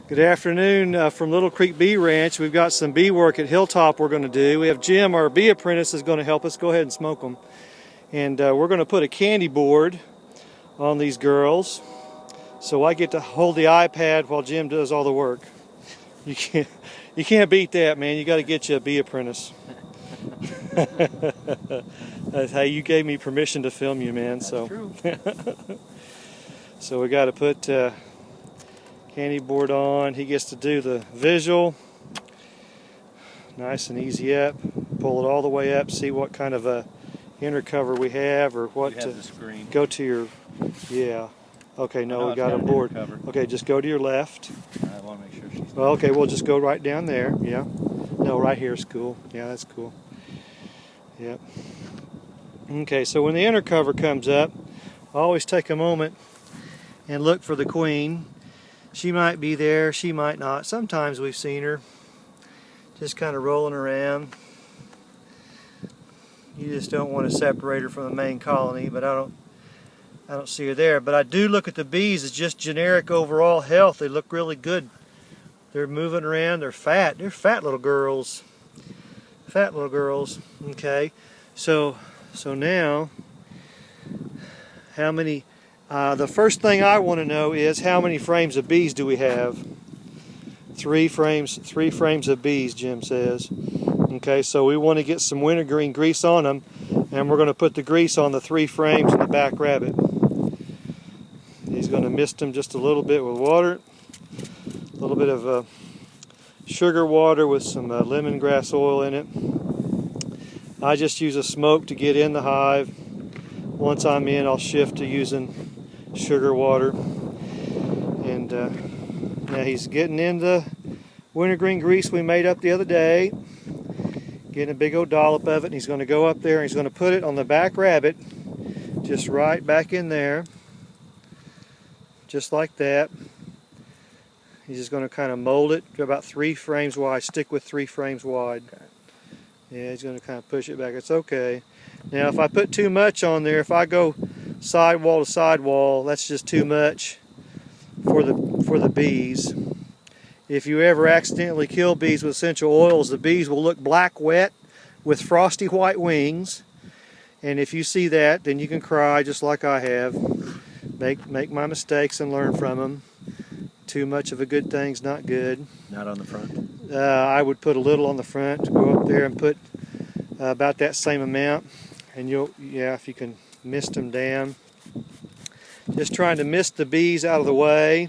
Good afternoon from Little Creek Bee Ranch. We've got some bee work at Hilltop we're going to do. We have Jim, our bee apprentice, is going to help us. Go ahead and smoke them. And we're going to put a candy board on these girls. So I get to hold the iPad while Jim does all the work. You can't beat that, man. You got to get you a bee apprentice. Hey, you gave me permission to film you, man. That's so true. So we got to put candy board on. He gets to do the visual. Nice and easy up. Pull it all the way up. See what kind of a inner cover we have, or what. You have the screen. Go to your. Yeah. Okay. No, we got a board. Okay, just go to your left. I want to make sure she's. Well, okay, we'll just go right down there. Yeah. No, right here is cool. Yeah, that's cool. Yep. Okay, so when the inner cover comes up, I always take a moment and look for the queen. She might be there, she might not. Sometimes we've seen her just kind of rolling around. You just don't want to separate her from the main colony, but I don't see her there. But I do look at the bees as just generic overall health. They look really good. They're moving around, they're fat. They're fat little girls. Fat little girls. Okay. So now, how many? The first thing I want to know is how many frames of bees do we have? 3 frames of bees, Jim says. Okay, so we want to get some wintergreen grease on them, and we're going to put the grease on the 3 frames in the back rabbit. He's going to mist them just a little bit with water, a little bit of sugar water with some lemongrass oil in it. I just use a smoke to get in the hive. Once I'm in, I'll shift to using sugar water. And now he's getting in the wintergreen grease we made up the other day, getting a big old dollop of it, and he's going to go up there and he's going to put it on the back rabbit, just right back in there, just like that. He's just going to kind of mold it to about 3 frames wide. Stick with 3 frames wide. Yeah, he's going to kind of push it back. It's okay. Now if I put too much on there, if I go sidewall to sidewall, that's just too much for the bees. If you ever accidentally kill bees with essential oils, the bees will look black wet with frosty white wings. And if you see that, then you can cry just like I have. Make my mistakes and learn from them. Too much of a good thing's not good. Not on the front? I would put a little on the front. Go up there and put about that same amount. And if you can mist them down. Just trying to mist the bees out of the way.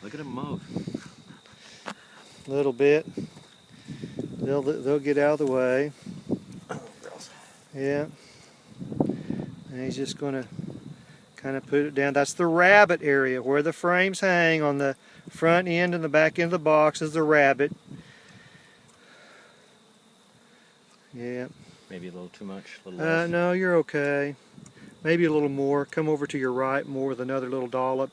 Look at them move. A little bit. They'll get out of the way. Yeah. And he's just going to kind of put it down. That's the rabbit area where the frames hang. On the front end and the back end of the box is the rabbit. Yeah. Maybe a little too much? A little less? No, you're okay. Maybe a little more. Come over to your right more with another little dollop.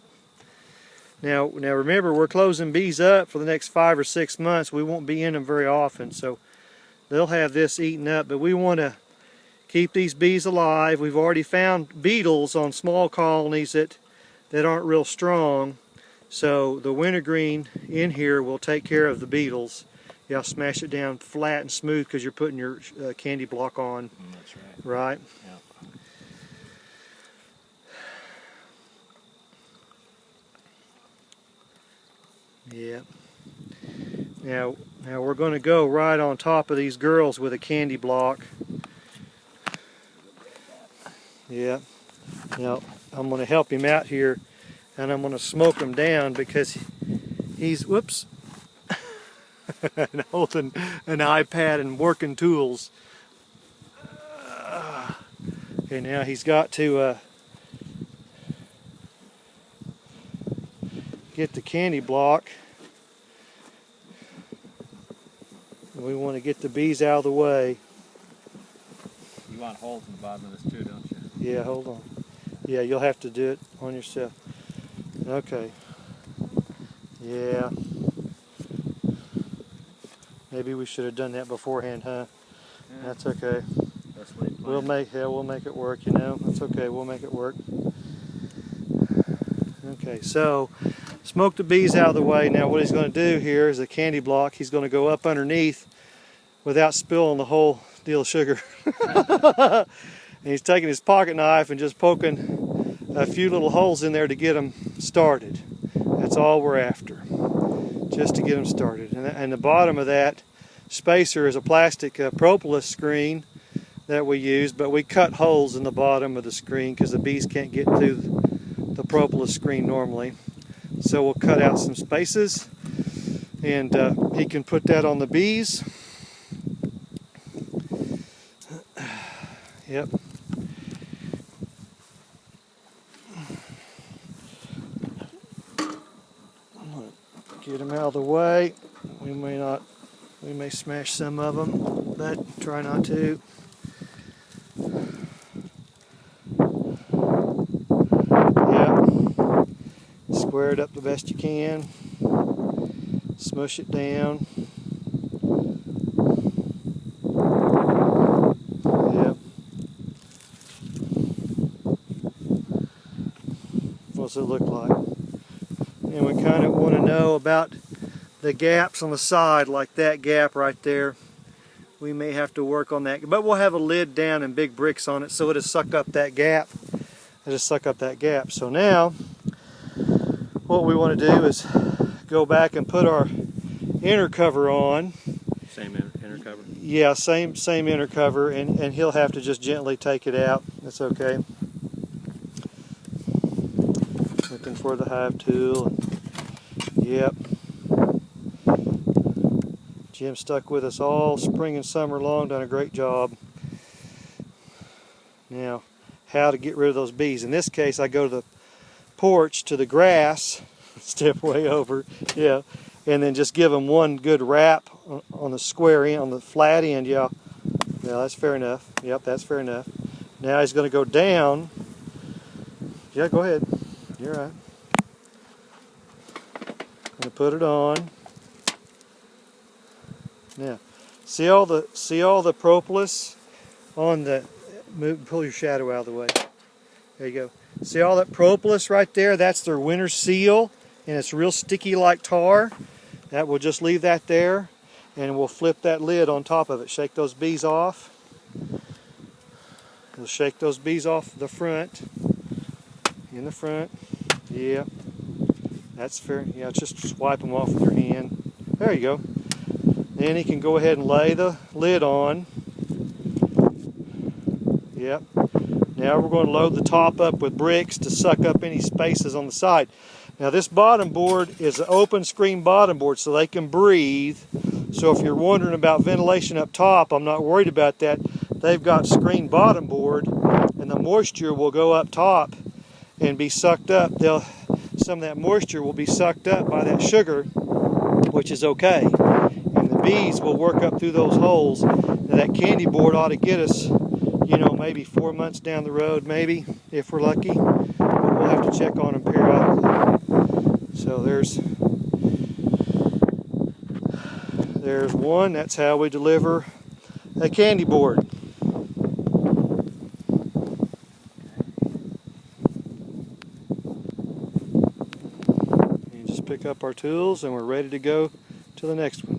Now remember, we're closing bees up for the next 5 or 6 months. We won't be in them very often, so they'll have this eaten up. But we want to keep these bees alive. We've already found beetles on small colonies that aren't real strong. So the wintergreen in here will take care of the beetles. Yeah, smash it down flat and smooth because you're putting your candy block on. That's right. Right? Yeah. Yeah. Now we're going to go right on top of these girls with a candy block. Yeah. Now I'm going to help him out here, and I'm going to smoke him down because he's, whoops, and holding an iPad and working tools. Okay, now he's got to get the candy block. We want to get the bees out of the way. You want holes in the bottom of this too, don't you? Yeah, hold on. Yeah, you'll have to do it on yourself. Okay. Yeah. Maybe we should have done that beforehand, huh? Yeah. That's okay. We'll make it work, you know. That's okay. We'll make it work. Okay, so Smoke the bees out of the way. Now what he's going to do here is a candy block. He's going to go up underneath without spilling the whole deal of sugar. And he's taking his pocket knife and just poking a few little holes in there to get them started. That's all we're after, just to get them started. And the bottom of that spacer is a plastic propolis screen that we use, but we cut holes in the bottom of the screen because the bees can't get through the propolis screen normally. So we'll cut out some spaces, and he can put that on the bees. Yep. I'm going to get them out of the way. We may smash some of them, but try not to. Square it up the best you can. Smush it down. Yep. What's it look like? And we kind of want to know about the gaps on the side, like that gap right there. We may have to work on that, but we'll have a lid down and big bricks on it so it'll suck up that gap. It'll suck up that gap. So now what we want to do is go back and put our inner cover on. Same inner cover? Yeah, same inner cover, and he'll have to just gently take it out. That's okay. Looking for the hive tool. Yep. Jim stuck with us all spring and summer long, done a great job. Now, how to get rid of those bees. In this case, I go to the porch to the grass, step way over, yeah, and then just give them one good wrap on the square end, on the flat end, yeah. Yeah, that's fair enough. Yep, that's fair enough. Now he's going to go down. Yeah, go ahead. You're right. Going to put it on. Now, see all the propolis on the. Pull your shadow out of the way. There you go. See all that propolis right there? That's their winter seal, and it's real sticky like tar. That we'll just leave that there, and we'll flip that lid on top of it. Shake those bees off. We'll shake those bees off the front. In the front. Yeah. That's fair. Yeah, just wipe them off with your hand. There you go. Then he can go ahead and lay the lid on. Yep. Now we're going to load the top up with bricks to suck up any spaces on the side. Now this bottom board is an open screen bottom board so they can breathe. So if you're wondering about ventilation up top, I'm not worried about that. They've got screen bottom board, and the moisture will go up top and be sucked up. Some of that moisture will be sucked up by that sugar, which is okay. And the bees will work up through those holes. Now that candy board ought to get us, you know, maybe 4 months down the road, maybe, if we're lucky. But we'll have to check on them periodically. So there's one. That's how we deliver a candy board. And just pick up our tools and we're ready to go to the next one.